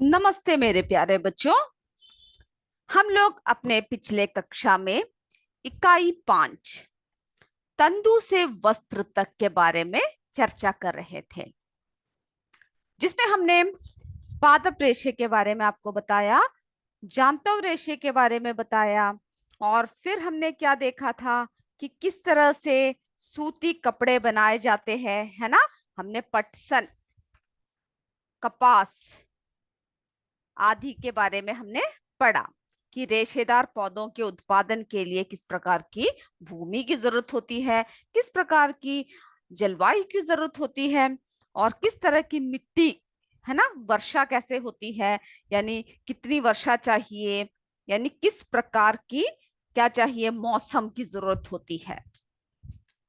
नमस्ते मेरे प्यारे बच्चों। हम लोग अपने पिछले कक्षा में इकाई 5 तंतु से वस्त्र तक के बारे में चर्चा कर रहे थे, जिसमें हमने पादप रेशे के बारे में आपको बताया, जांतव रेशे के बारे में बताया, और फिर हमने क्या देखा था कि किस तरह से सूती कपड़े बनाए जाते हैं, है ना। हमने पटसन, कपास आदि के बारे में हमने पढ़ा कि रेशेदार पौधों के उत्पादन के लिए किस प्रकार की भूमि की जरूरत होती है, किस प्रकार की जलवायु की जरूरत होती है, और किस तरह की मिट्टी, है ना, वर्षा कैसे होती है, यानी कितनी वर्षा चाहिए, यानी किस प्रकार की क्या चाहिए, मौसम की जरूरत होती है।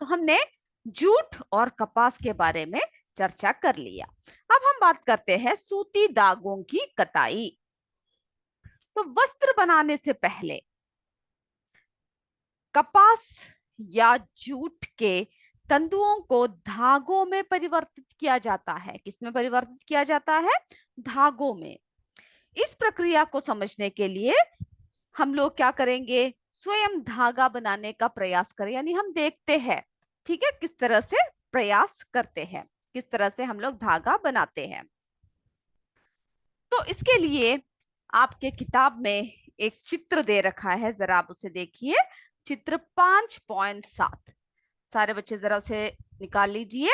तो हमने जूट और कपास के बारे में चर्चा कर लिया। अब हम बात करते हैं सूती धागों की कताई। तो वस्त्र बनाने से पहले कपास या जूट के तंतुओं को धागों में परिवर्तित किया जाता है। किसमें परिवर्तित किया जाता है? धागों में। इस प्रक्रिया को समझने के लिए हम लोग क्या करेंगे, स्वयं धागा बनाने का प्रयास करें, यानी हम देखते हैं, ठीक है, किस तरह से प्रयास करते हैं, किस तरह से हम लोग धागा बनाते हैं। तो इसके लिए आपके किताब में एक चित्र दे रखा है, जरा आप उसे देखिए। चित्र 5.7। सारे बच्चे जरा उसे निकाल लीजिए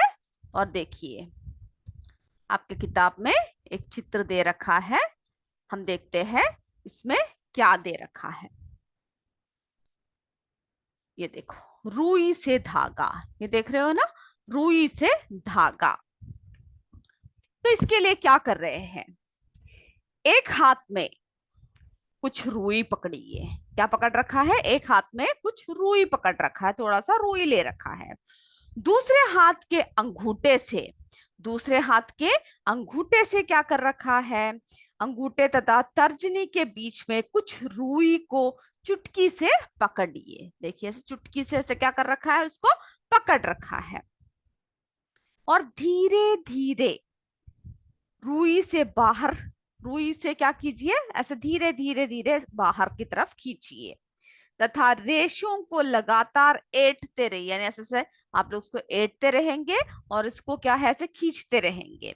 और देखिए। आपके किताब में एक चित्र दे रखा है, हम देखते हैं इसमें क्या दे रखा है। ये देखो, रुई से धागा, ये देख रहे हो ना, रुई से धागा। तो इसके लिए क्या कर रहे हैं, एक हाथ में कुछ रुई पकड़ी है। क्या पकड़ रखा है? एक हाथ में कुछ रुई पकड़ रखा है, थोड़ा सा रुई ले रखा है। दूसरे हाथ के अंगूठे से, दूसरे हाथ के अंगूठे से क्या कर रखा है, अंगूठे तथा तर्जनी के बीच में कुछ रुई को चुटकी से पकड़ लिए। देखिए, ऐसे चुटकी से ऐसे क्या कर रखा है, उसको पकड़ रखा है, और धीरे धीरे रुई से बाहर, रुई से क्या कीजिए, ऐसे धीरे धीरे धीरे बाहर की तरफ खींचिए, तथा रेशों को लगातार ऐंठते रहिए, यानी ऐसे से आप लोग इसको ऐंठते रहेंगे और इसको क्या है, ऐसे खींचते रहेंगे।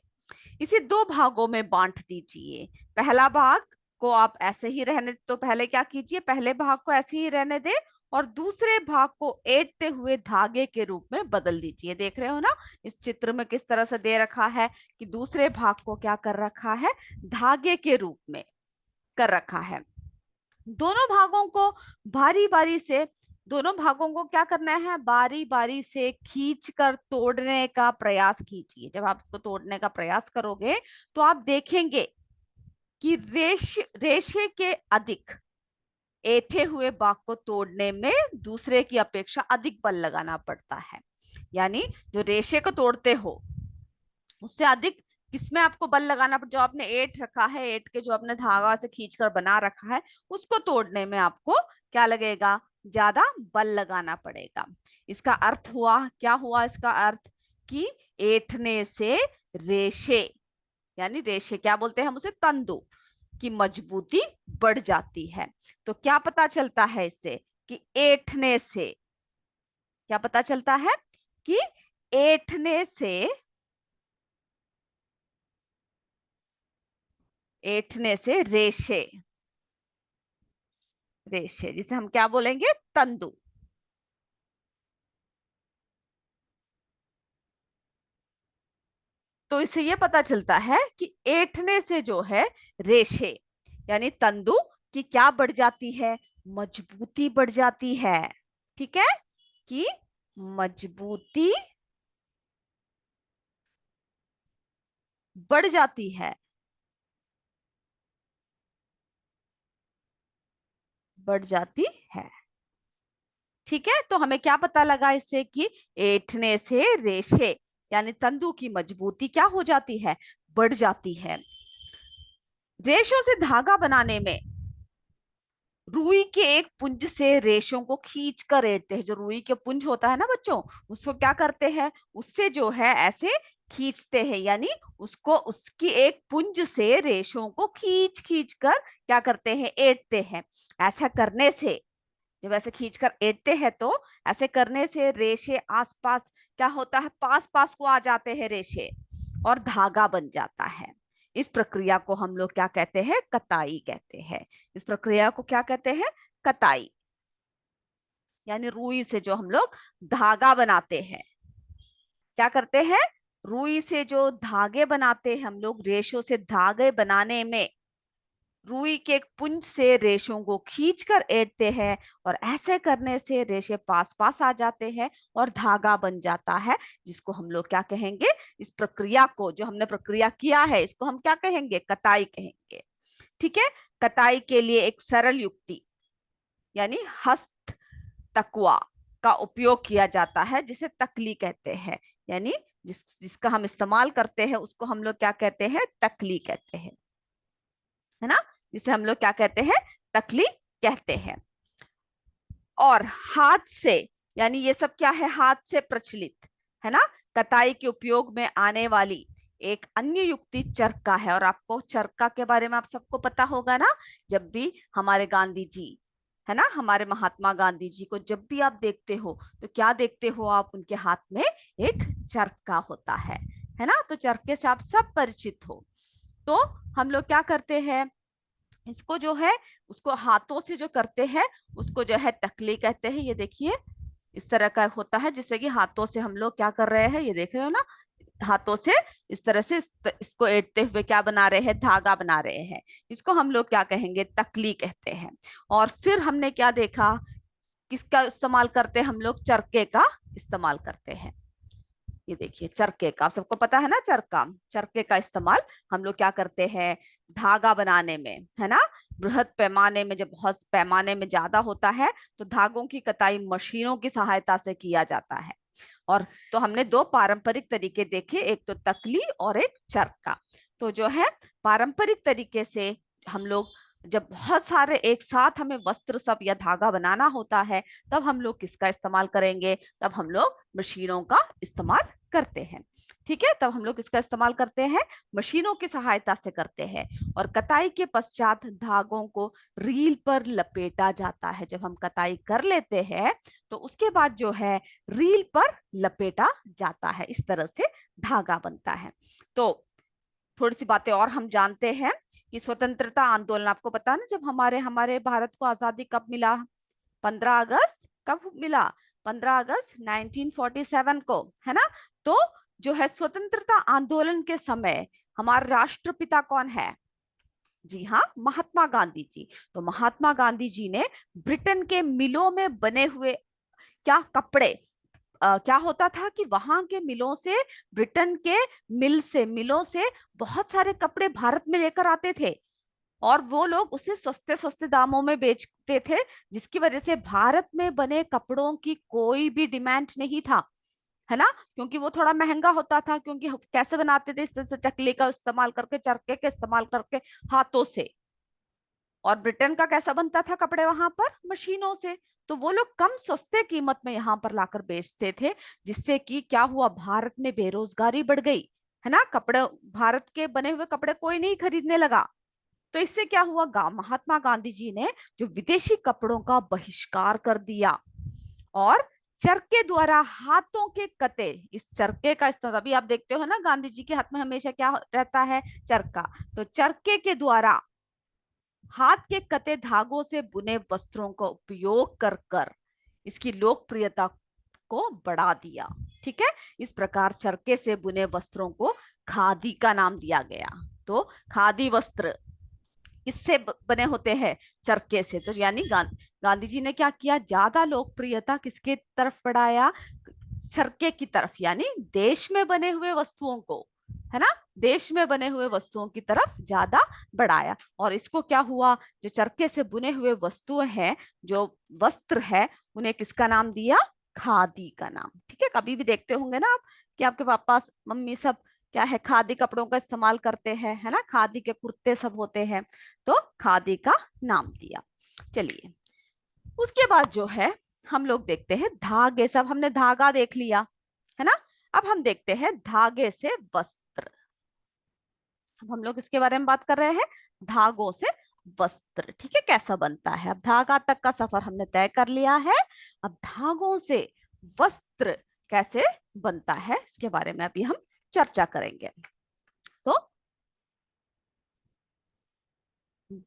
इसे दो भागों में बांट दीजिए। पहला भाग को आप ऐसे ही रहने, तो पहले क्या कीजिए, पहले भाग को ऐसे ही रहने दे, और दूसरे भाग को ऐंठते हुए धागे के रूप में बदल दीजिए। देख रहे हो ना, इस चित्र में किस तरह से दे रखा है कि दूसरे भाग को क्या कर रखा है, धागे के रूप में कर रखा है। दोनों भागों को बारी बारी से, दोनों भागों को क्या करना है, बारी बारी से खींच कर तोड़ने का प्रयास कीजिए। जब आप इसको तोड़ने का प्रयास करोगे तो आप देखेंगे कि रेशे के अधिक ऐंठे हुए भाग को तोड़ने में दूसरे की अपेक्षा अधिक बल लगाना पड़ता है। यानी जो रेशे को तोड़ते हो उससे अधिक किसमें आपको बल लगाना पड़ता, जो आपने ऐंठ रखा है, ऐंठ के जो आपने धागा से खींचकर बना रखा है, उसको तोड़ने में आपको क्या लगेगा, ज्यादा बल लगाना पड़ेगा। इसका अर्थ हुआ, क्या हुआ इसका अर्थ, कि ऐंठने से रेशे, यानी रेशे क्या बोलते हैं हम उसे, तंतु की मजबूती बढ़ जाती है। तो क्या पता चलता है इससे, कि ऐंठने से क्या पता चलता है, कि ऐंठने से, ऐंठने से रेशे, रेशे जिसे हम क्या बोलेंगे, तंतु। तो इससे ये पता चलता है कि ऐंठने से जो है रेशे, यानी तंतु की क्या बढ़ जाती है, मजबूती बढ़ जाती है। ठीक है, कि मजबूती बढ़ जाती है, बढ़ जाती है। ठीक है, तो हमें क्या पता लगा इससे, कि ऐंठने से रेशे यानी तंतु की मजबूती क्या हो जाती है, बढ़ जाती है। रेशों से धागा बनाने में रुई के एक पुंज से रेशों को खींच कर ऐंठते हैं। जो रुई के पुंज होता है ना बच्चों, उसको क्या करते हैं, उससे जो है ऐसे खींचते हैं, यानी उसको उसकी एक पुंज से रेशों को खींच खींच कर क्या करते हैं, ऐंठते हैं। ऐसा करने से, जब ऐसे खींचकर ऐंठते हैं तो ऐसे करने से रेशे आसपास क्या होता है, पास पास को आ जाते हैं रेशे, और धागा बन जाता है। इस प्रक्रिया को हम लोग क्या कहते हैं, कताई कहते हैं। इस प्रक्रिया को क्या कहते हैं, कताई। यानी रुई से जो हम लोग धागा बनाते हैं, क्या करते हैं, रुई से जो धागे बनाते हैं हम लोग, रेशों से धागे बनाने में रुई के एक पुंज से रेशों को खींचकर ऐंठते हैं, और ऐसे करने से रेशे पास पास आ जाते हैं और धागा बन जाता है, जिसको हम लोग क्या कहेंगे, इस प्रक्रिया को जो हमने प्रक्रिया किया है इसको हम क्या कहेंगे, कताई कहेंगे। ठीक है। कताई के लिए एक सरल युक्ति यानी हस्त तकुआ का उपयोग किया जाता है, जिसे तकली कहते हैं। यानी जिसका हम इस्तेमाल करते हैं उसको हम लोग क्या कहते हैं, तकली कहते हैं, है ना। जिसे हम लोग क्या कहते हैं, तकली कहते हैं। और हाथ से, यानी ये सब क्या है, हाथ से प्रचलित है ना, कताई के उपयोग में आने वाली एक अन्य युक्ति चरखा है। और आपको चरखा के बारे में आप सबको पता होगा ना। जब भी हमारे गांधी जी, है ना, हमारे महात्मा गांधी जी को जब भी आप देखते हो तो क्या देखते हो आप, उनके हाथ में एक चरखा होता है ना। तो चरखे से आप सब परिचित हो। तो हम लोग क्या करते हैं, इसको जो है उसको हाथों से जो करते हैं उसको जो है तकली कहते हैं। ये देखिए इस तरह का होता है, जिससे कि हाथों से हम लोग क्या कर रहे हैं, ये देख रहे हो ना, हाथों से इस तरह से इसको ऐंठते हुए क्या बना रहे हैं, धागा बना रहे हैं। इसको हम लोग क्या कहेंगे, तकली कहते हैं। और फिर हमने क्या देखा, किसका इस्तेमाल करते हैं हम लोग, चरखे का इस्तेमाल करते हैं। ये देखिए चरखे का, आप सबको पता है ना, चरखे का इस्तेमाल हम लोग क्या करते हैं, धागा बनाने में, है ना। बृहद पैमाने में, जब बहुत पैमाने में ज्यादा होता है तो धागों की कताई मशीनों की सहायता से किया जाता है। और तो हमने दो पारंपरिक तरीके देखे, एक तो तकली और एक चरखा। तो जो है पारंपरिक तरीके से हम लोग जब बहुत सारे एक साथ हमें वस्त्र सब या धागा बनाना होता है, तब हम लोग किसका इस्तेमाल करेंगे, तब हम लोग मशीनों का इस्तेमाल करते हैं। ठीक है, तब हम लोग इसका इस्तेमाल करते हैं, मशीनों की सहायता से करते हैं। और कताई के पश्चात धागों को रील पर लपेटा जाता है। जब हम कताई कर लेते हैं तो उसके बाद जो है रील पर लपेटा जाता है, इस तरह से धागा बनता है। तो थोड़ी सी बातें और हम जानते हैं कि स्वतंत्रता आंदोलन, आपको पता है ना, जब हमारे हमारे भारत को आजादी कब मिला, 15 अगस्त कब मिला, 15 अगस्त 1947 को, है ना। तो जो है स्वतंत्रता आंदोलन के समय हमारे राष्ट्रपिता कौन है, जी हाँ, महात्मा गांधी जी। तो महात्मा गांधी जी ने ब्रिटेन के मिलों में बने हुए क्या कपड़े, क्या होता था कि वहां के मिलों से, ब्रिटेन के मिलों से बहुत सारे कपड़े भारत में लेकर आते थे, और वो लोग उसे सस्ते सस्ते दामों में बेचते थे, जिसकी वजह से भारत में बने कपड़ों की कोई भी डिमांड नहीं था, है ना। क्योंकि वो थोड़ा महंगा होता था, क्योंकि कैसे बनाते थे, इस तरह से चकले का इस्तेमाल करके, चरखे के इस्तेमाल करके, हाथों से। और ब्रिटेन का कैसा बनता था कपड़े वहां पर, मशीनों से। तो वो लोग कम सस्ते कीमत में यहाँ पर लाकर बेचते थे, जिससे कि क्या हुआ, भारत में बेरोजगारी बढ़ गई, है ना। कपड़े, भारत के बने हुए कपड़े कोई नहीं खरीदने लगा। तो इससे क्या हुआ, महात्मा गांधी जी ने जो विदेशी कपड़ों का बहिष्कार कर दिया, और चरखे द्वारा हाथों के कते, इस चरखे का इस्तेमाल, अभी आप देखते हो ना गांधी जी के हाथ में हमेशा क्या रहता है, चरखा। तो चरखे के द्वारा हाथ के कते धागों से बुने वस्त्रों का उपयोग कर कर इसकी लोकप्रियता को बढ़ा दिया। ठीक है, इस प्रकार चरखे से बुने वस्त्रों को खादी का नाम दिया गया। तो खादी वस्त्र किससे बने होते हैं, चरखे से। तो यानी गांधी जी ने क्या किया, ज्यादा लोकप्रियता किसके तरफ बढ़ाया, चरखे की तरफ, यानी देश में बने हुए वस्तुओं को, है ना, देश में बने हुए वस्तुओं की तरफ ज्यादा बढ़ाया। और इसको क्या हुआ, जो चरखे से बुने हुए वस्तुएं हैं, जो वस्त्र है, उन्हें किसका नाम दिया, खादी का नाम। ठीक है, कभी भी देखते होंगे ना आप कि आपके पापा मम्मी सब क्या है, खादी कपड़ों का इस्तेमाल करते हैं, है ना, खादी के कुर्ते सब होते हैं, तो खादी का नाम दिया। चलिए, उसके बाद जो है हम लोग देखते हैं धागे, सब हमने धागा देख लिया, है ना। अब हम देखते हैं धागे से वस्त्र। अब हम लोग इसके बारे में बात कर रहे हैं, धागों से वस्त्र। ठीक है, कैसा बनता है। अब धागा तक का सफर हमने तय कर लिया है। अब धागों से वस्त्र कैसे बनता है इसके बारे में अभी हम चर्चा करेंगे। तो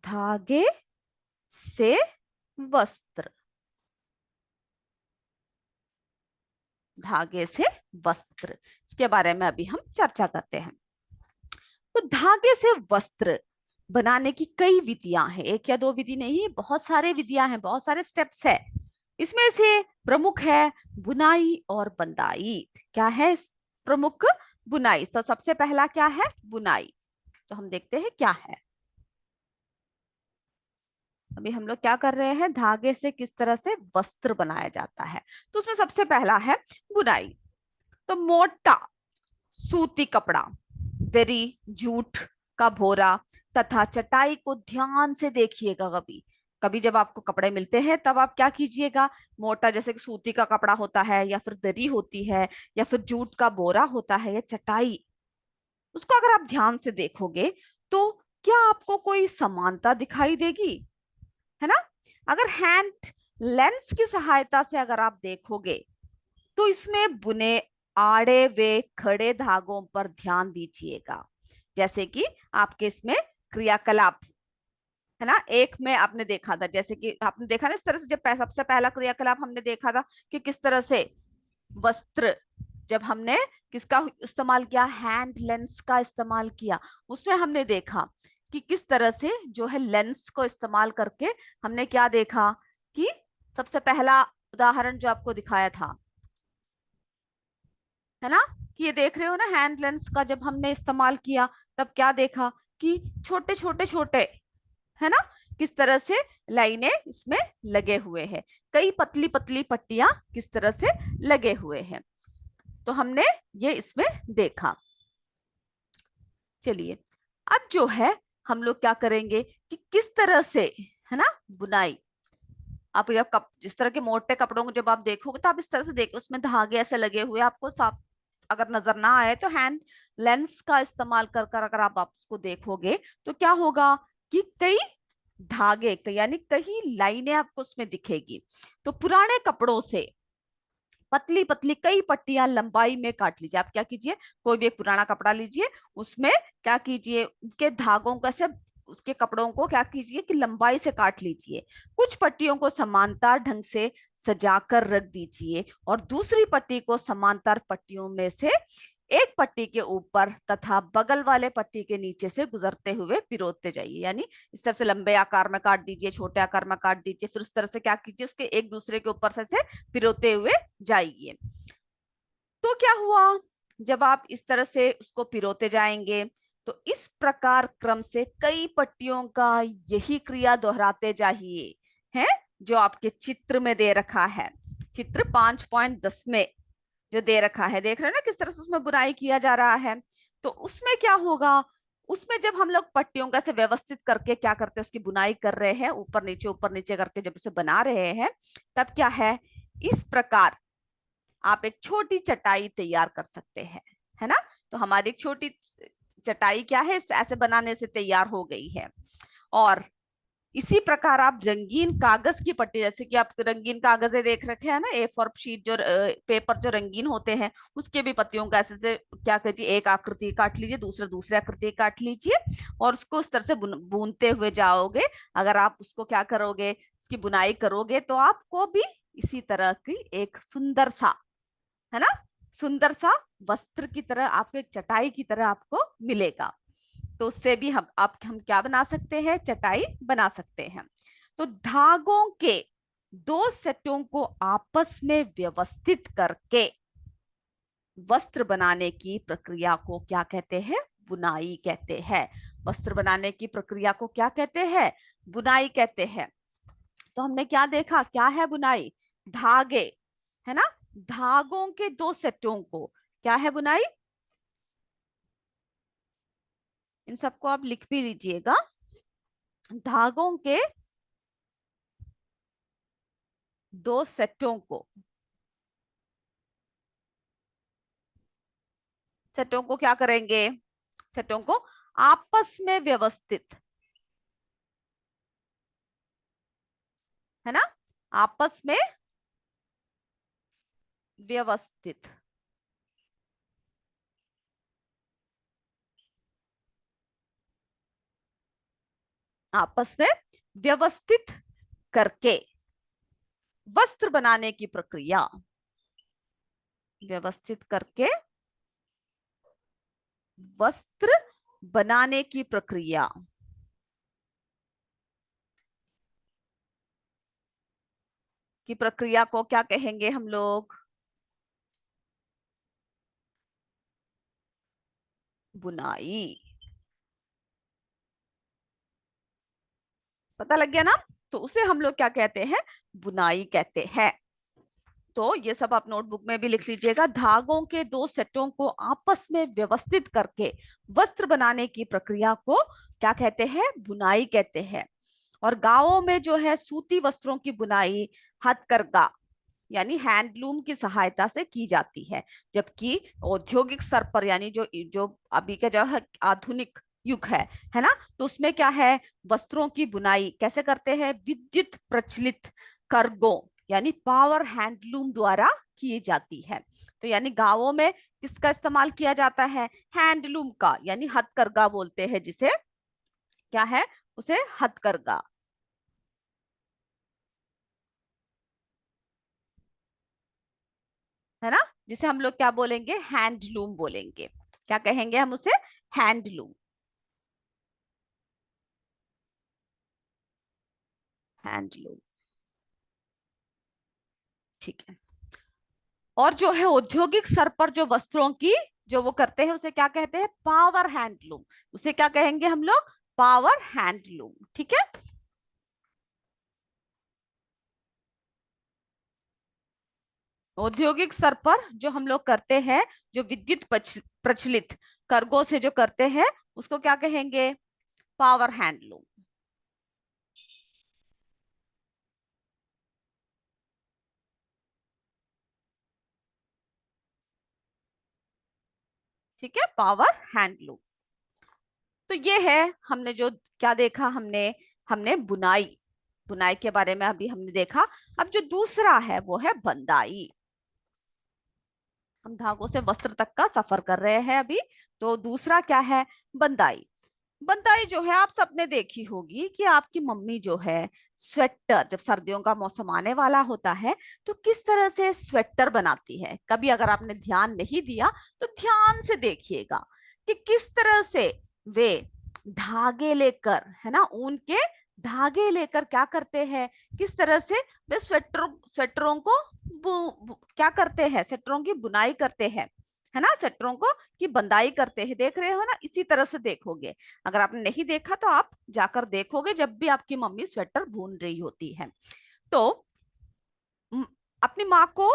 धागे से वस्त्र, धागे से वस्त्र, इसके बारे में अभी हम चर्चा करते हैं। तो धागे से वस्त्र बनाने की कई विधियां हैं, एक या दो विधि नहीं, बहुत सारे विधियां हैं, बहुत सारे स्टेप्स है। इसमें से प्रमुख है बुनाई और बंदाई। क्या है प्रमुख? बुनाई। तो सबसे पहला क्या है? बुनाई। तो हम देखते हैं क्या है। अभी हम लोग क्या कर रहे हैं, धागे से किस तरह से वस्त्र बनाया जाता है। तो उसमें सबसे पहला है बुनाई। तो मोटा सूती कपड़ा, दरी, जूट का भोरा तथा चटाई को ध्यान से देखिएगा। कभी कभी जब आपको कपड़े मिलते हैं तब आप क्या कीजिएगा, मोटा जैसे कि सूती का कपड़ा होता है, या फिर दरी होती है, या फिर जूट का बोरा होता है, या चटाई, उसको अगर आप ध्यान से देखोगे तो क्या आपको कोई समानता दिखाई देगी? है ना? अगर हैंड लेंस की सहायता से अगर आप देखोगे तो इसमें बुने आड़े व खड़े धागों पर ध्यान दीजिएगा। जैसे कि आपके इसमें क्रियाकलाप है ना, एक में आपने देखा था, जैसे कि आपने देखा ना इस तरह से, जब सबसे पहला क्रियाकलाप हमने देखा था कि किस तरह से वस्त्र, जब हमने किसका इस्तेमाल किया, हैंड लेंस का इस्तेमाल किया, उसमें हमने देखा कि किस तरह से जो है लेंस को इस्तेमाल करके हमने क्या देखा कि सबसे पहला उदाहरण जो आपको दिखाया था, है ना, कि ये देख रहे हो ना, हैंड लेंस का जब हमने इस्तेमाल किया तब क्या देखा कि छोटे छोटे छोटे, है ना, किस तरह से लाइनें इसमें लगे हुए हैं, कई पतली पतली पट्टियां किस तरह से लगे हुए हैं। तो हमने ये इसमें देखा। चलिए, अब जो है हम लोग क्या करेंगे कि किस तरह से, है ना, बुनाई। आप जब जिस तरह के मोटे कपड़ों को जब आप देखोगे तो आप इस तरह से देखो, उसमें धागे ऐसे लगे हुए आपको साफ अगर नजर ना आए तो हैंड लेंस का इस्तेमाल कर कर अगर आप उसको देखोगे तो क्या होगा कि कई धागे यानी कई लाइनें आपको उसमें दिखेगी। तो पुराने कपड़ों से पतली पतली कई पट्टियां लंबाई में काट लीजिए। आप क्या कीजिए, कोई भी एक पुराना कपड़ा लीजिए, उसमें क्या कीजिए, उनके धागों का से उसके कपड़ों को क्या कीजिए कि लंबाई से काट लीजिए। कुछ पट्टियों को समांतर ढंग से सजाकर रख दीजिए और दूसरी पट्टी को समांतर पट्टियों में से एक पट्टी के ऊपर तथा बगल वाले पट्टी के नीचे से गुजरते हुए पिरोते जाइए। यानी इस तरह से लंबे आकार में काट दीजिए, छोटे आकार में काट दीजिए, फिर उस तरह से क्या कीजिए, उसके एक दूसरे के ऊपर से पिरोते हुए जाइए। तो क्या हुआ, जब आप इस तरह से उसको पिरोते जाएंगे तो इस प्रकार क्रम से कई पट्टियों का यही क्रिया दोहराते जाइए, है जो आपके चित्र में दे रखा है। चित्र 5.10 में जो दे रखा है, देख रहे हैं ना किस तरह से उसमें बुनाई किया जा रहा है। तो उसमें क्या होगा, उसमें जब हम लोग पट्टियों का से व्यवस्थित करके क्या करते हैं, उसकी बुनाई कर रहे हैं, ऊपर नीचे करके जब उसे बना रहे हैं, तब क्या है, इस प्रकार आप एक छोटी चटाई तैयार कर सकते हैं, है ना। तो हमारी एक छोटी चटाई क्या है, ऐसे बनाने से तैयार हो गई है। और इसी प्रकार आप रंगीन कागज की पट्टी, जैसे कि आप रंगीन कागजें देख रखे हैं ना, A4 शीट जो पेपर जो रंगीन होते हैं, उसके भी पत्तियों का ऐसे से क्या कीजिए, एक आकृति काट लीजिए, दूसरे आकृति काट लीजिए और उसको उस तरह से बुनते हुए जाओगे। अगर आप उसको क्या करोगे, उसकी बुनाई करोगे तो आपको भी इसी तरह की एक सुंदर सा, है ना, सुंदर सा वस्त्र की तरह, आपको एक चटाई की तरह आपको मिलेगा। तो उससे भी हम क्या बना सकते हैं, चटाई बना सकते हैं। तो धागों के दो सेटों को आपस में व्यवस्थित करके वस्त्र बनाने की प्रक्रिया को क्या कहते हैं, बुनाई कहते हैं। वस्त्र बनाने की प्रक्रिया को क्या कहते हैं, बुनाई कहते हैं। तो हमने क्या देखा, क्या है बुनाई, धागे, है ना, धागों के दो सेटों को क्या है बुनाई। इन सबको आप लिख भी लीजिएगा, धागों के दो सेटों को सेटों को क्या करेंगे, सेटों को आपस में व्यवस्थित, है ना, आपस में व्यवस्थित, आपस में व्यवस्थित करके वस्त्र बनाने की प्रक्रिया, व्यवस्थित करके वस्त्र बनाने की प्रक्रिया, की प्रक्रिया को क्या कहेंगे हम लोग, बुनाई। पता लग गया ना, तो उसे हम लोग क्या कहते हैं, बुनाई कहते हैं। तो ये सब आप नोटबुक में भी लिख लीजिएगा, धागों के दो सेटों को आपस में व्यवस्थित करके वस्त्र बनाने की प्रक्रिया को क्या कहते हैं, बुनाई कहते हैं। और गांवों में जो है सूती वस्त्रों की बुनाई हथकरघा यानी हैंडलूम की सहायता से की जाती है, जबकि औद्योगिक स्तर पर यानी जो जो अभी का जो है आधुनिक युग है ना, तो उसमें क्या है, वस्त्रों की बुनाई कैसे करते हैं, विद्युत प्रचलित करगो यानी पावर हैंडलूम द्वारा की जाती है। तो यानी गांवों में किसका इस्तेमाल किया जाता है, हैंडलूम का, यानी हथकरघा बोलते हैं जिसे, क्या है उसे, हथकरघा, है ना, जिसे हम लोग क्या बोलेंगे, हैंडलूम बोलेंगे। क्या कहेंगे हम उसे, हैंडलूम, हैंडलूम, ठीक है। और जो है औद्योगिक स्तर पर जो वस्त्रों की जो वो करते हैं उसे क्या कहते हैं, पावर हैंडलूम, उसे क्या कहेंगे हम लोग, पावर हैंडलूम, ठीक है। औद्योगिक स्तर पर जो हम लोग करते हैं, जो विद्युत प्रचलित कार्गो से जो करते हैं उसको क्या कहेंगे, पावर हैंडलूम, ठीक है, पावर हैंडलूम। तो ये है हमने जो क्या देखा, हमने हमने बुनाई, बुनाई के बारे में अभी हमने देखा। अब जो दूसरा है वो है बंदाई। हम धागों से वस्त्र तक का सफर कर रहे हैं अभी, तो दूसरा क्या है, बंदाई। बंदाई जो है आप सबने देखी होगी कि आपकी मम्मी जो है स्वेटर, जब सर्दियों का मौसम आने वाला होता है तो किस तरह से स्वेटर बनाती है। कभी अगर आपने ध्यान नहीं दिया तो ध्यान से देखिएगा कि किस तरह से वे धागे लेकर, है ना, ऊन के धागे लेकर क्या करते हैं, किस तरह से वे स्वेटरों स्वेटरों को क्या करते हैं, स्वेटरों की बुनाई करते हैं, है ना, स्वेटरों को की बंदाई करते हैं। देख रहे हो ना, इसी तरह से देखोगे। अगर आपने नहीं देखा तो आप जाकर देखोगे जब भी आपकी मम्मी स्वेटर बुन रही होती है। तो म- अपनी माँ को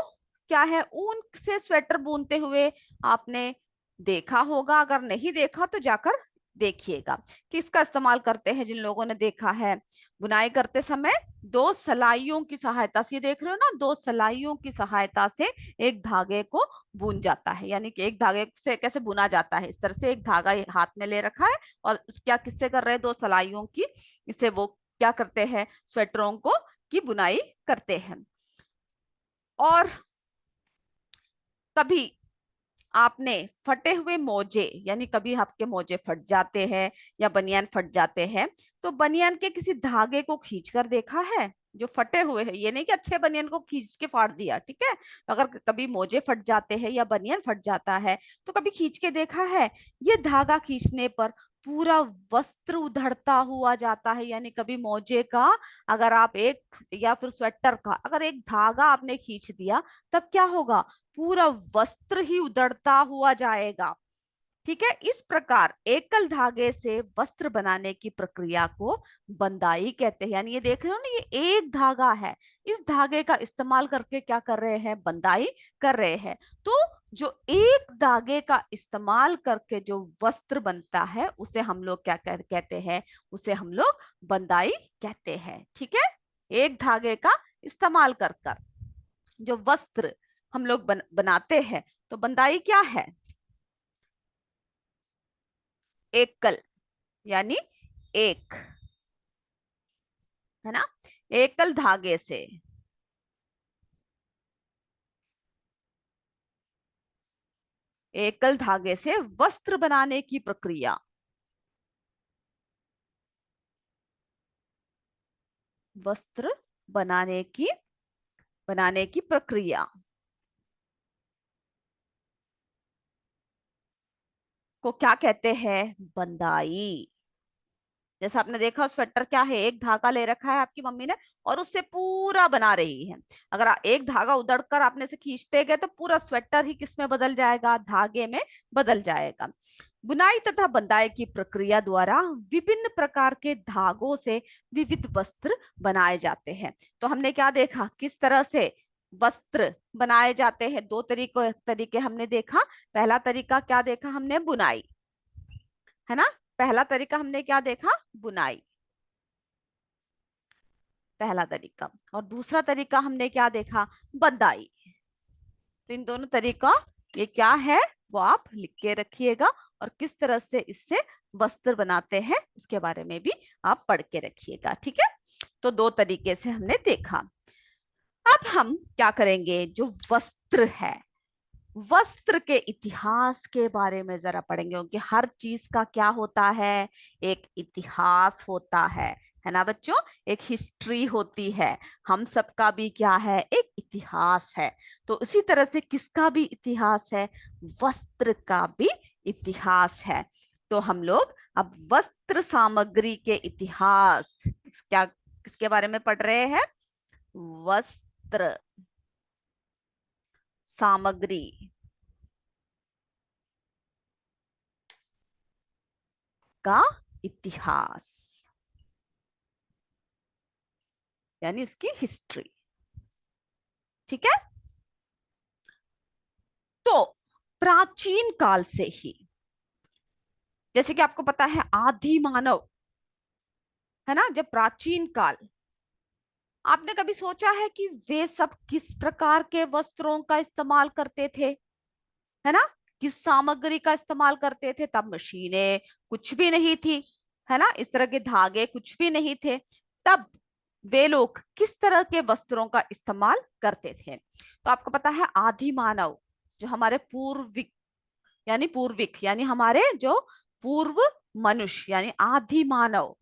क्या है, ऊन से स्वेटर बुनते हुए आपने देखा होगा, अगर नहीं देखा तो जाकर देखिएगा। किसका इस्तेमाल करते हैं, जिन लोगों ने देखा है, बुनाई करते समय दो सलाइयों की सहायता से, ये देख रहे हो ना, दो सलाइयों की सहायता से एक धागे को बुन जाता है। यानी कि एक धागे से कैसे बुना जाता है, इस तरह से एक धागा हाथ में ले रखा है और क्या किससे कर रहे हैं, दो सलाइयों की, इससे वो क्या करते हैं, स्वेटरों को की बुनाई करते हैं। और कभी आपने फटे हुए मोजे, यानी कभी आपके मोजे फट जाते हैं या बनियान फट जाते हैं, तो बनियान के किसी धागे को खींच कर देखा है, जो फटे हुए हैं, ये नहीं कि अच्छे बनियान को खींच के फाड़ दिया, ठीक है। तो अगर कभी मोजे फट जाते हैं या बनियान फट जाता है तो कभी खींच के देखा है, ये धागा खींचने पर पूरा वस्त्र उधड़ता हुआ जाता है। यानी कभी मोजे का, अगर आप एक, या फिर स्वेटर का अगर एक धागा आपने खींच दिया, तब क्या होगा, पूरा वस्त्र ही उधड़ता हुआ जाएगा। ठीक है, इस प्रकार एकल धागे से वस्त्र बनाने की प्रक्रिया को बंदाई कहते हैं। यानी ये देख रहे हो ना, ये एक धागा है, इस धागे का इस्तेमाल करके क्या कर रहे हैं, बंदाई कर रहे हैं। तो जो एक धागे का इस्तेमाल करके जो वस्त्र बनता है उसे हम लोग क्या कहते हैं, उसे हम लोग बंदाई कहते हैं। ठीक है, एक धागे का इस्तेमाल कर कर जो वस्त्र हम लोग बनाते हैं, तो बंदाई क्या है, एकल यानी एक, है ना, एकल धागे से, एकल धागे से वस्त्र बनाने की प्रक्रिया, वस्त्र बनाने की प्रक्रिया को क्या कहते हैं? बंदाई। जैसा आपने देखा स्वेटर क्या है, एक धागा ले रखा है आपकी मम्मी ने और उससे पूरा बना रही है। अगर एक धागा उधड़कर आपने से खींचते गए तो पूरा स्वेटर ही किस में बदल जाएगा? धागे में बदल जाएगा। बुनाई तथा बंदाई की प्रक्रिया द्वारा विभिन्न प्रकार के धागों से विविध वस्त्र बनाए जाते हैं। तो हमने क्या देखा, किस तरह से वस्त्र बनाए जाते हैं? दो तरीके हमने देखा। पहला तरीका क्या देखा हमने? बुनाई, है ना। पहला तरीका हमने क्या देखा? बुनाई, पहला तरीका। और दूसरा तरीका हमने क्या देखा? बंदाई। तो इन दोनों तरीका ये क्या है वो आप लिख के रखिएगा, और किस तरह से इससे वस्त्र बनाते हैं उसके बारे में भी आप पढ़ के रखिएगा, ठीक है। तो दो तरीके से हमने देखा। अब हम क्या करेंगे? जो वस्त्र है, वस्त्र के इतिहास के बारे में जरा पढ़ेंगे, क्योंकि हर चीज का क्या होता है? एक इतिहास होता है ना बच्चों? एक हिस्ट्री होती है। हम सबका भी क्या है? एक इतिहास है। तो इसी तरह से किसका भी इतिहास है? वस्त्र का भी इतिहास है। तो हम लोग अब वस्त्र सामग्री के इतिहास क्या किसके बारे में पढ़ रहे हैं? वस्त्र सामग्री का इतिहास, यानी उसकी हिस्ट्री, ठीक है। तो प्राचीन काल से ही, जैसे कि आपको पता है आदि मानव, है ना, जब प्राचीन काल, आपने कभी सोचा है कि वे सब किस प्रकार के वस्त्रों का इस्तेमाल करते थे? है ना, किस सामग्री का इस्तेमाल करते थे? तब मशीनें कुछ भी नहीं थी, है ना, इस तरह के धागे कुछ भी नहीं थे। तब वे लोग किस तरह के वस्त्रों का इस्तेमाल करते थे? तो आपको पता है आदि मानव, जो हमारे पूर्विक यानी हमारे जो पूर्व मनुष्य यानी आदि मानव,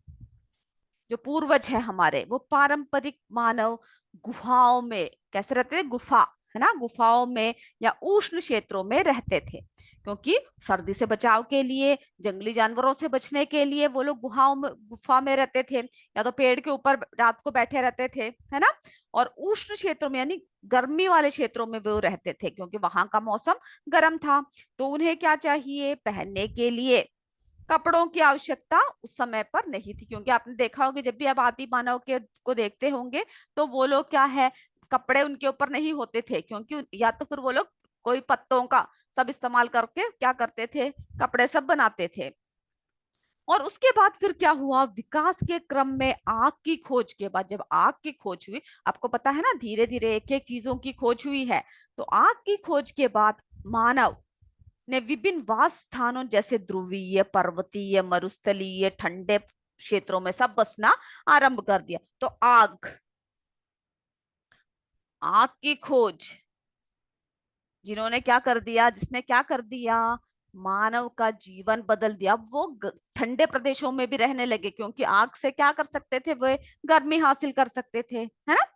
जो पूर्वज है हमारे, वो पारंपरिक मानव गुफाओं में कैसे रहते थे? गुफा, है ना, गुफाओं में या उष्ण क्षेत्रों में रहते थे, क्योंकि सर्दी से बचाव के लिए, जंगली जानवरों से बचने के लिए वो लोग गुफा में रहते थे, या तो पेड़ के ऊपर रात को बैठे रहते थे, है ना। और उष्ण क्षेत्रों में यानी गर्मी वाले क्षेत्रों में वो रहते थे, क्योंकि वहां का मौसम गर्म था। तो उन्हें क्या चाहिए? पहनने के लिए कपड़ों की आवश्यकता उस समय पर नहीं थी, क्योंकि आपने देखा होगा जब भी आप आदि मानव के को देखते होंगे तो वो लोग क्या है, कपड़े उनके ऊपर नहीं होते थे, क्योंकि या तो फिर वो लोग कोई पत्तों का सब इस्तेमाल करके क्या करते थे? कपड़े सब बनाते थे। और उसके बाद फिर क्या हुआ? विकास के क्रम में आग की खोज के बाद, जब आग की खोज हुई, आपको पता है ना, धीरे धीरे एक एक चीजों की खोज हुई है। तो आग की खोज के बाद मानव ने विभिन्न वास स्थानों जैसे ध्रुवीय, पर्वतीय, मरुस्थलीय, ठंडे क्षेत्रों में सब बसना आरंभ कर दिया। तो आग, आग की खोज, जिन्होंने क्या कर दिया, जिसने क्या कर दिया? मानव का जीवन बदल दिया। वो ठंडे प्रदेशों में भी रहने लगे, क्योंकि आग से क्या कर सकते थे? वे गर्मी हासिल कर सकते थे, है ना।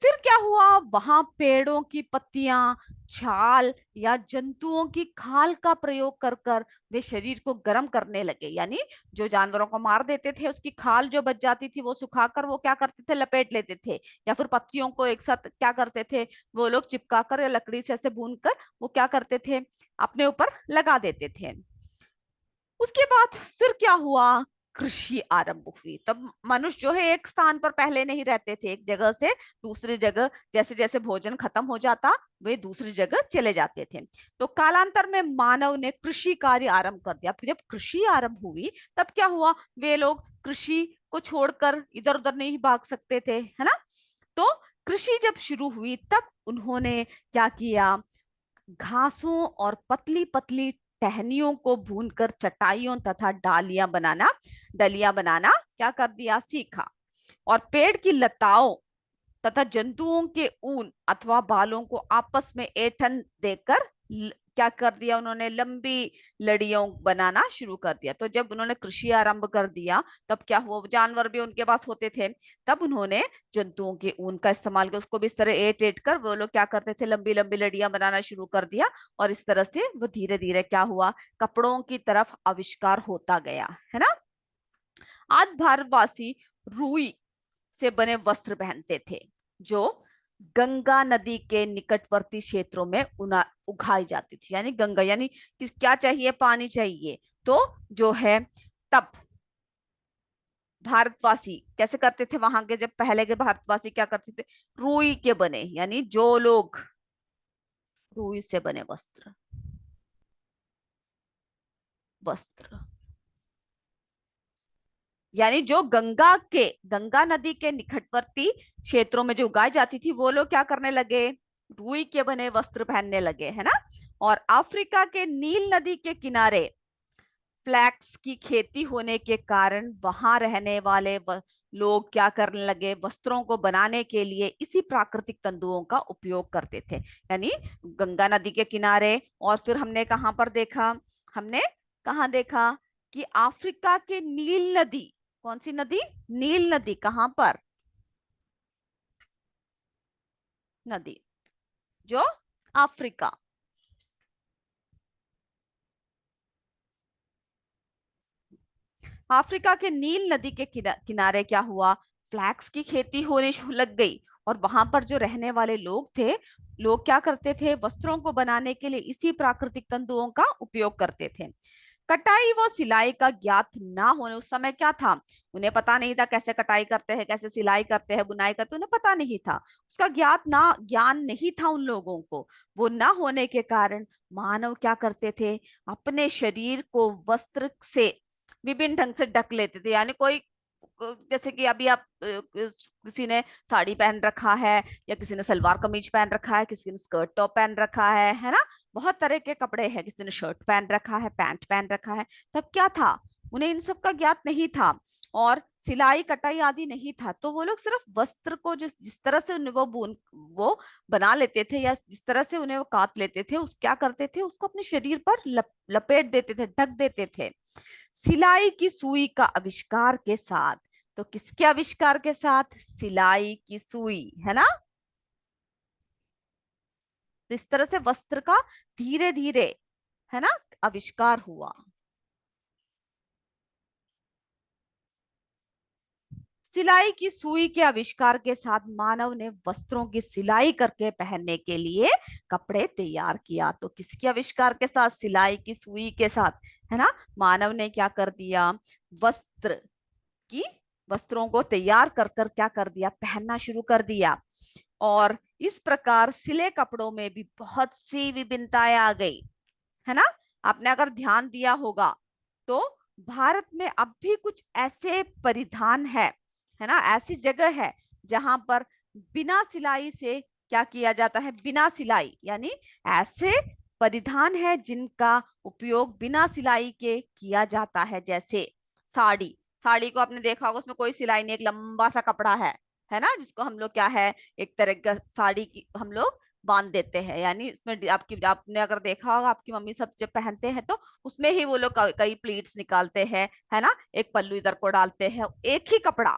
फिर क्या हुआ? वहां पेड़ों की पत्तियां, छाल या जंतुओं की खाल का प्रयोग कर कर वे शरीर को गर्म करने लगे, यानी जो जानवरों को मार देते थे उसकी खाल जो बच जाती थी वो सुखाकर वो क्या करते थे? लपेट लेते थे, या फिर पत्तियों को एक साथ क्या करते थे? वो लोग चिपका कर या लकड़ी से ऐसे भून कर वो क्या करते थे? अपने ऊपर लगा देते थे। उसके बाद फिर क्या हुआ? कृषि आरंभ हुई। तब मनुष्य जो है एक स्थान पर पहले नहीं रहते थे, एक जगह से दूसरी जगह, जैसे जैसे भोजन खत्म हो जाता वे दूसरी जगह चले जाते थे। तो कालांतर में मानव ने कृषि कार्य आरंभ कर दिया। फिर जब कृषि आरंभ हुई तब क्या हुआ? वे लोग कृषि को छोड़कर इधर उधर नहीं भाग सकते थे, है ना। तो कृषि जब शुरू हुई तब उन्होंने क्या किया? घासों और पतली पतली टहनियों को भूनकर चटाइयों तथा डलियां बनाना क्या कर दिया, सीखा। और पेड़ की लताओं तथा जंतुओं के ऊन अथवा बालों को आपस में ऐंठन देकर क्या कर दिया उन्होंने, लंबी लड़ियों बनाना शुरू कर दिया। तो जब उन्होंने कृषि आरंभ कर दिया तब क्या हुआ, जानवर भी उनके पास होते थे, तब उन्होंने जंतुओं के ऊन का इस्तेमाल कर उसको भी इस तरह ऐंठ ऐंठ कर वो लोग क्या करते थे, लंबी लंबी लड़ियां बनाना शुरू कर दिया। और इस तरह से वो धीरे धीरे क्या हुआ, कपड़ों की तरफ आविष्कार होता गया, है ना। आज भारतवासी रुई से बने वस्त्र पहनते थे, जो गंगा नदी के निकटवर्ती क्षेत्रों में उगाई जाती थी। यानी गंगा, यानी क्या चाहिए, पानी चाहिए। तो जो है तब भारतवासी कैसे करते थे, वहां के जब पहले के भारतवासी क्या करते थे, रुई के बने, यानी जो लोग रुई से बने वस्त्र वस्त्र यानी जो गंगा नदी के निकटवर्ती क्षेत्रों में जो उगाई जाती थी, वो लोग क्या करने लगे, रुई के बने वस्त्र पहनने लगे, है ना। और अफ्रीका के नील नदी के किनारे फ्लैक्स की खेती होने के कारण वहां रहने वाले लोग क्या करने लगे, वस्त्रों को बनाने के लिए इसी प्राकृतिक तंतुओं का उपयोग करते थे। यानी गंगा नदी के किनारे, और फिर हमने कहां पर देखा, हमने कहां देखा कि अफ्रीका के नील नदी, कौन सी नदी, नील नदी, कहां पर, नदी जो अफ्रीका, अफ्रीका के नील नदी के किनारे क्या हुआ, फ्लैक्स की खेती होने लग गई। और वहां पर जो रहने वाले लोग थे, लोग क्या करते थे, वस्त्रों को बनाने के लिए इसी प्राकृतिक तंतुओं का उपयोग करते थे। कटाई व सिलाई का ज्ञात ना होने, उस समय क्या था, उन्हें पता नहीं था कैसे कटाई करते हैं, कैसे सिलाई करते हैं, बुनाई करते हैं, उन्हें पता नहीं था, उसका ज्ञान नहीं था उन लोगों को। वो ना होने के कारण मानव क्या करते थे, अपने शरीर को वस्त्र से विभिन्न ढंग से ढक लेते थे। यानी कोई जैसे कि अभी आप किसी ने साड़ी पहन रखा है, या किसी ने सलवार कमीज पहन रखा है, किसी ने स्कर्ट टॉप पहन रखा है ना, बहुत तरह के कपड़े हैं, किसी ने शर्ट पहन रखा है, पैंट पहन रखा है। तब क्या था, उन्हें इन सब का ज्ञात नहीं था, और सिलाई कटाई आदि नहीं था। तो वो लोग सिर्फ वस्त्र को जिस जिस तरह से उन्हें वो बना लेते थे, या जिस तरह से उन्हें वो काट लेते थे, उस क्या करते थे, उसको अपने शरीर पर लपेट देते थे, ढक देते थे। सिलाई की सुई का आविष्कार के साथ, तो किसके आविष्कार के साथ, सिलाई की सुई, है ना। तो इस तरह से वस्त्र का धीरे धीरे, है ना, आविष्कार हुआ। सिलाई की सुई के आविष्कार के साथ मानव ने वस्त्रों की सिलाई करके पहनने के लिए कपड़े तैयार किया। तो किसके आविष्कार के साथ, सिलाई की सुई के साथ, है ना, मानव ने क्या कर दिया, वस्त्र की वस्त्रों को तैयार कर कर क्या कर दिया, पहनना शुरू कर दिया। और इस प्रकार सिले कपड़ों में भी बहुत सी विभिन्नताएं आ गई, है ना। आपने अगर ध्यान दिया होगा तो भारत में अब भी कुछ ऐसे परिधान है ना, ऐसी जगह है जहां पर बिना सिलाई से क्या किया जाता है, बिना सिलाई, यानी ऐसे परिधान है जिनका उपयोग बिना सिलाई के किया जाता है। जैसे साड़ी, साड़ी को आपने देखा होगा, उसमें कोई सिलाई नहीं, एक लंबा सा कपड़ा है ना, जिसको हम लोग क्या है, एक तरह का साड़ी की हम लोग बांध देते हैं। यानी उसमें आपकी, आपने अगर देखा होगा, आपकी मम्मी सब जब पहनते हैं तो उसमें ही वो लोग कई प्लीट्स निकालते हैं, है ना, एक पल्लू इधर को डालते हैं, एक ही कपड़ा,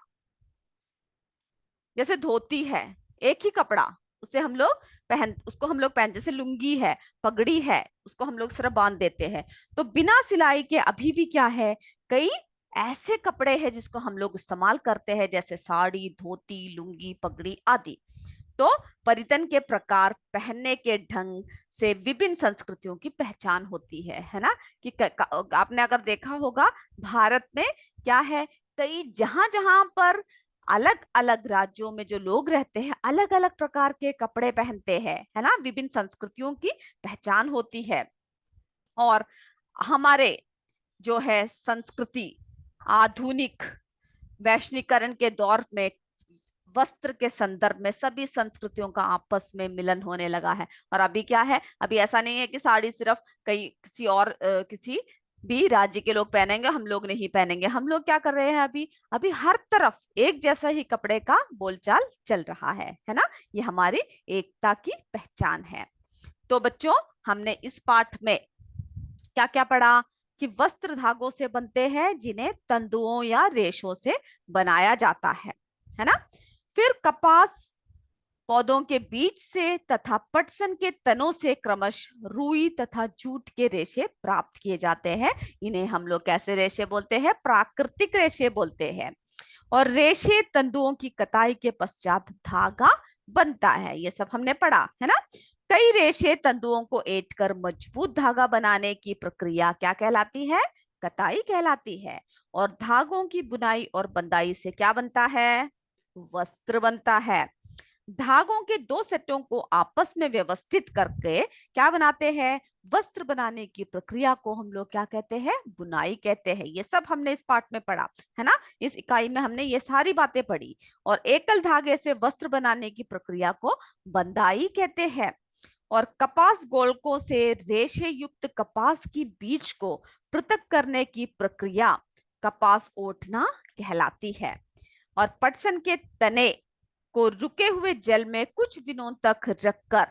जैसे धोती है, एक ही कपड़ा, उसे हम लोग उसको हम लोग पहन, जैसे लुंगी है, पगड़ी है, उसको हम लोग सिर्फ बांध देते हैं। तो बिना सिलाई के अभी भी क्या है, कई ऐसे कपड़े हैं जिसको हम लोग इस्तेमाल करते हैं, जैसे साड़ी, धोती, लुंगी, पगड़ी आदि। तो परिधान के प्रकार, पहनने के ढंग से विभिन्न संस्कृतियों की पहचान होती है ना। कि आपने अगर देखा होगा, भारत में क्या है, कई जहां जहां पर अलग अलग राज्यों में जो लोग रहते हैं, अलग अलग प्रकार के कपड़े पहनते हैं, है ना, विभिन्न संस्कृतियों की पहचान होती है। और हमारे जो है संस्कृति आधुनिक वैश्वीकरण के दौर में वस्त्र के संदर्भ में सभी संस्कृतियों का आपस में मिलन होने लगा है। और अभी क्या है, अभी ऐसा नहीं है कि साड़ी सिर्फ कई किसी और किसी भी राज्य के लोग पहनेंगे, हम लोग नहीं पहनेंगे। हम लोग क्या कर रहे हैं, अभी अभी हर तरफ एक जैसा ही कपड़े का बोलचाल चल रहा है ना। ये हमारी एकता की पहचान है। तो बच्चों, हमने इस पाठ में क्या क्या पढ़ा कि वस्त्र धागों से बनते हैं जिन्हें तंतुओं या रेशों से बनाया जाता है ना। फिर कपास पौधों के बीज से तथा पटसन के तनों से क्रमशः रुई तथा जूट के रेशे प्राप्त किए जाते हैं। इन्हें हम लोग कैसे रेशे बोलते हैं, प्राकृतिक रेशे बोलते हैं। और रेशे तंतुओं की कताई के पश्चात धागा बनता है। ये सब हमने पढ़ा है ना। कई रेशे तंतुओं को ऐंठ कर मजबूत धागा बनाने की प्रक्रिया क्या कहलाती है, कताई कहलाती है। और धागों की बुनाई और बंदाई से क्या बनता है, वस्त्र बनता है। धागों के दो सेटों को आपस में व्यवस्थित करके क्या बनाते हैं, वस्त्र बनाने की प्रक्रिया को हम लोग क्या कहते हैं, बुनाई कहते हैं। ये सब हमने इस पाठ में पढ़ा है ना। इस इकाई में हमने ये सारी बातें पढ़ी। और एकल धागे से वस्त्र बनाने की प्रक्रिया को बंदाई कहते हैं। और कपास गोलकों से रेशे युक्त कपास की बीज को पृथक करने की प्रक्रिया कपास ओटना कहलाती है। और पटसन के तने को रुके हुए जल में कुछ दिनों तक रखकर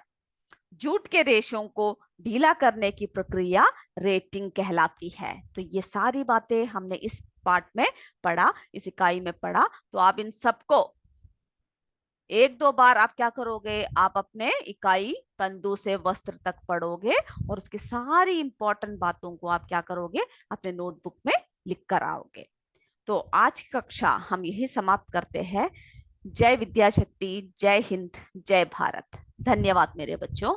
जूट के रेशों को ढीला करने की प्रक्रिया रेटिंग कहलाती है। तो ये सारी बातें हमने इस पार्ट में पढ़ा, इस इकाई में पढ़ा। तो आप इन सबको एक दो बार आप क्या करोगे, आप अपने इकाई तंतु से वस्त्र तक पढ़ोगे और उसकी सारी इंपॉर्टेंट बातों को आप क्या करोगे, अपने नोटबुक में लिख कर आओगे। तो आज की कक्षा हम यही समाप्त करते हैं। जय विद्या शक्ति, जय हिंद, जय भारत। धन्यवाद मेरे बच्चों।